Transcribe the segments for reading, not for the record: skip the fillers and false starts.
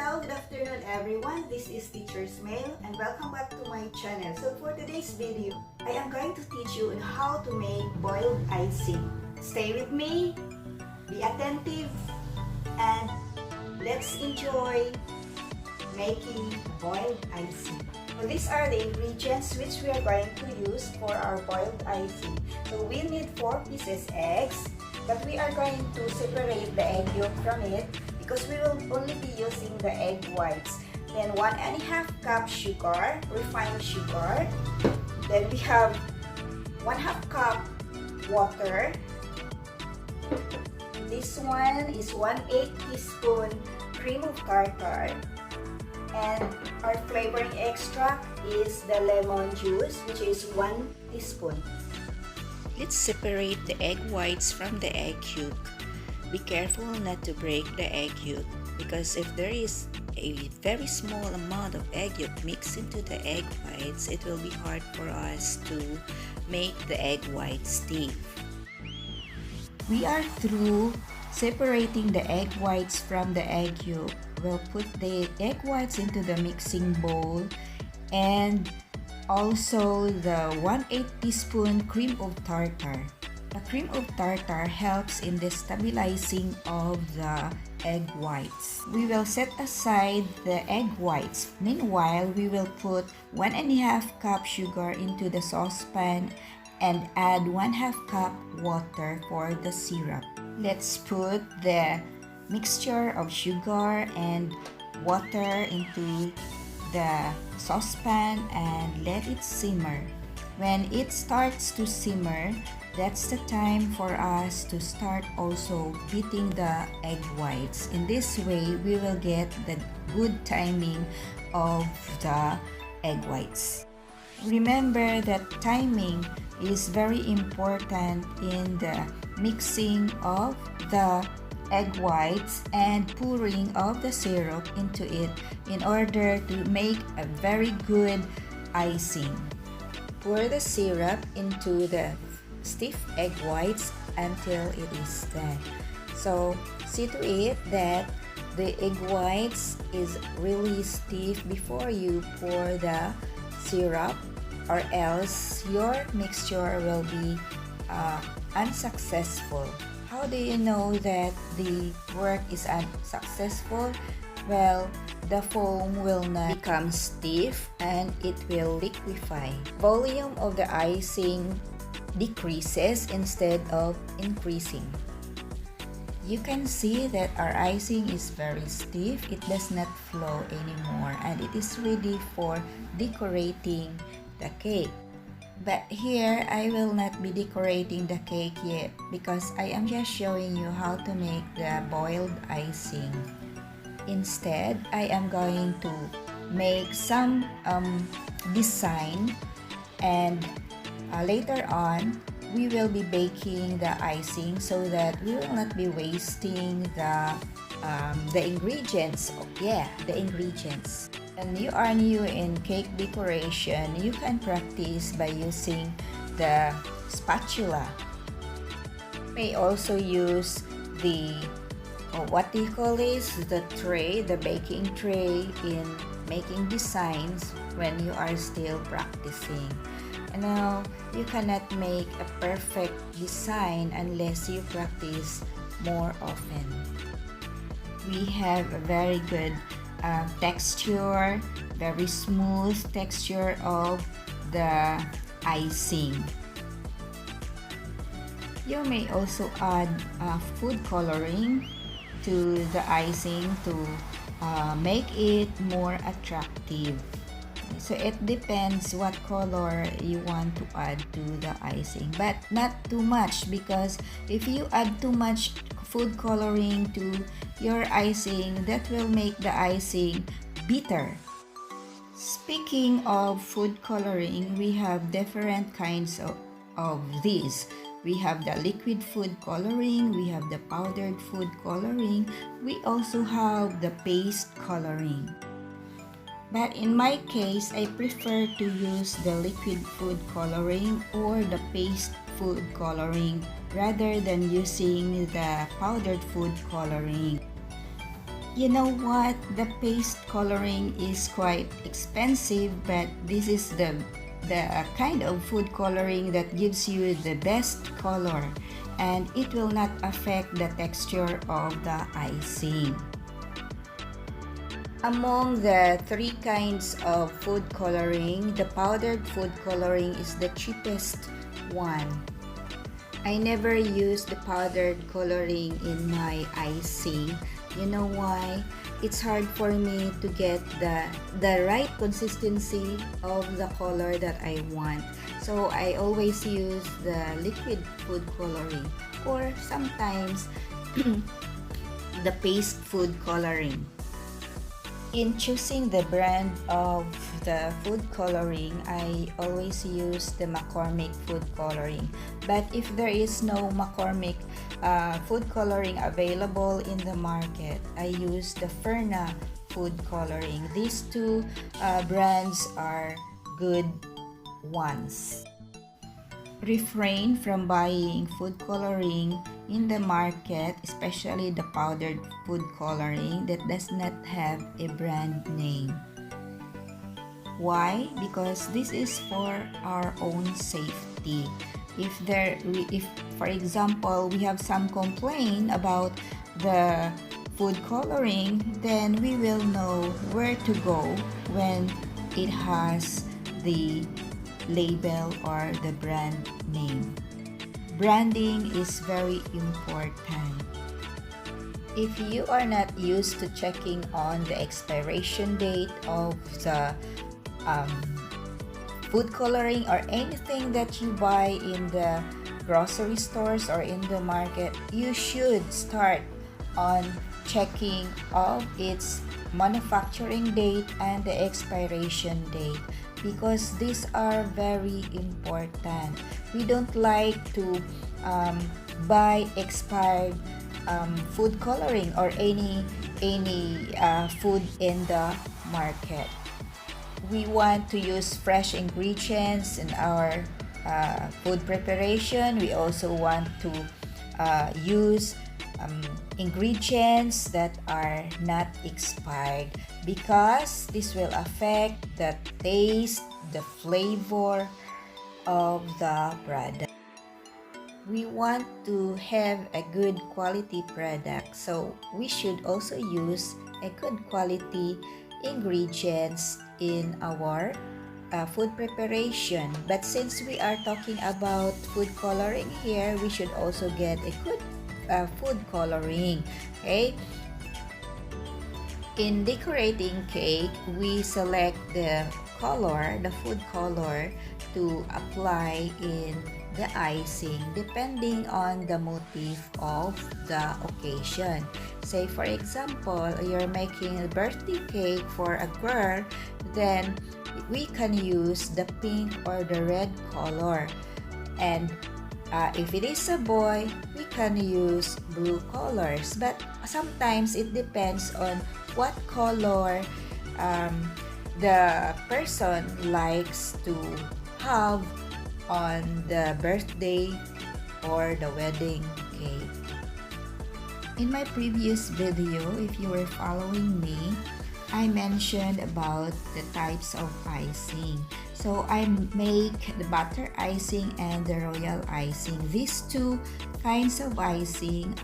Hello, good afternoon everyone. This is Teacher's Mail and welcome back to my channel. So for today's video, I am going to teach you on how to make boiled icing. Stay with me, be attentive, and let's enjoy making boiled icing. So these are the ingredients which we are going to use for our boiled icing. So we need 4 pieces eggs, but we are going to separate the egg yolk from it because we will only be using the egg whites. Then 1.5 cup sugar, refined sugar. Then we have 1/2 cup water. This one is 1/8 teaspoon cream of tartar. And our flavoring extract is the lemon juice, which is 1 teaspoon. Let's separate the egg whites from the egg yolk. Be careful not to break the egg yolk because if there is a very small amount of egg yolk mixed into the egg whites, it will be hard for us to make the egg whites stiff. We are through separating the egg whites from the egg yolk. We'll put the egg whites into the mixing bowl and also the 1/8 teaspoon cream of tartar. The cream of tartar helps in the stabilizing of the egg whites. We will set aside the egg whites. Meanwhile, we will put 1.5 cup sugar into the saucepan and add 1/2 cup water for the syrup. Let's put the mixture of sugar and water into the saucepan and let it simmer. When it starts to simmer, that's the time for us to start also beating the egg whites. In this way, we will get the good timing of the egg whites. Remember that timing is very important in the mixing of the egg whites and pouring of the syrup into it in order to make a very good icing. Pour the syrup into the stiff egg whites until it is done. So see to it that the egg whites is really stiff before you pour the syrup, or else your mixture will be unsuccessful. How do you know that the work is unsuccessful? Well, the foam will not become stiff and it will liquefy. Volume of the icing decreases instead of increasing. You can see that our icing is very stiff. It does not flow anymore and it is ready for decorating the cake. But here, I will not be decorating the cake yet because I am just showing you how to make the boiled icing. Instead, I am going to make some design and later on, we will be baking the icing so that we will not be wasting the ingredients. The ingredients. And you are new in cake decoration, you can practice by using the spatula. You may also use the, what do you call this? The tray, the baking tray in making designs when you are still practicing. And now, you cannot make a perfect design unless you practice more often. We have a very good texture, very smooth texture of the icing. You may also add food coloring to the icing to make it more attractive. So it depends what color you want to add to the icing, but not too much because if you add too much food coloring to your icing, that will make the icing bitter. Speaking of food coloring, we have different kinds of these. We have the liquid food coloring, we have the powdered food coloring, we also have the paste coloring. But in my case, I prefer to use the liquid food coloring or the paste food coloring rather than using the powdered food coloring. You know what? The paste coloring is quite expensive, but this is the kind of food coloring that gives you the best color, and it will not affect the texture of the icing. Among the three kinds of food coloring, the powdered food coloring is the cheapest one. I never use the powdered coloring in my icing. You know why? It's hard for me to get the right consistency of the color that I want. So I always use the liquid food coloring, or sometimes the paste food coloring. In choosing the brand of the food coloring, I always use the McCormick food coloring. But if there is no McCormick food coloring available in the market, I use the Ferna food coloring. These two brands are good ones. Refrain from buying food coloring in the market, especially the powdered food coloring that does not have a brand name. Why? Because this is for our own safety. If for example, we have some complaint about the food coloring, then we will know where to go when it has the label or the brand name. Branding is very important. If you are not used to checking on the expiration date of the food coloring or anything that you buy in the grocery stores or in the market, you should start on checking of its manufacturing date and the expiration date, because these are very important. We don't like to buy expired food coloring or any food in the market. We want to use fresh ingredients in our food preparation. We also want to use ingredients that are not expired, because this will affect the taste, the flavor of the product. We want to have a good quality product, so we should also use a good quality ingredients in our food preparation. But since we are talking about food coloring here, we should also get a good food coloring. Okay, in decorating cake, we select the food color to apply in the icing depending on the motif of the occasion. Say for example, you're making a birthday cake for a girl, then we can use the pink or the red color. And if it is a boy, we can use blue colors. But sometimes it depends on what color the person likes to have on the birthday or the wedding cake. In my previous video, if you were following me, I mentioned about the types of icing. So I make the butter icing and the royal icing. These two kinds of icing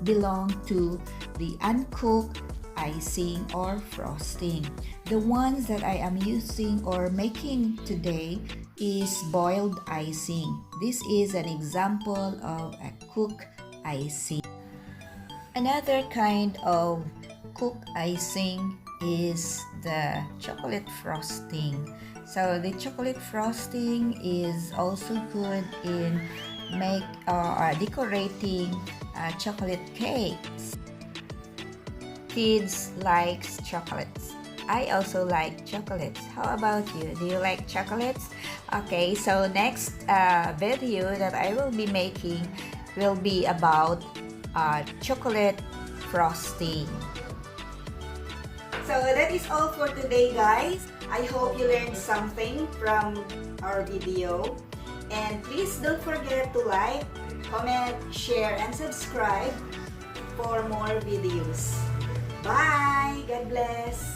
belong to the uncooked icing or frosting. The ones that I am using or making today is boiled icing. This is an example of a cooked icing. Another kind of cooked icing is the chocolate frosting. So the chocolate frosting is also good in decorating chocolate cakes. Kids likes chocolates. I also like chocolates. How about you? Do you like chocolates? Okay, so next video that I will be making will be about chocolate frosting. So that is all for today, guys. I hope you learned something from our video. And please don't forget to like, comment, share, and subscribe for more videos. Bye! God bless!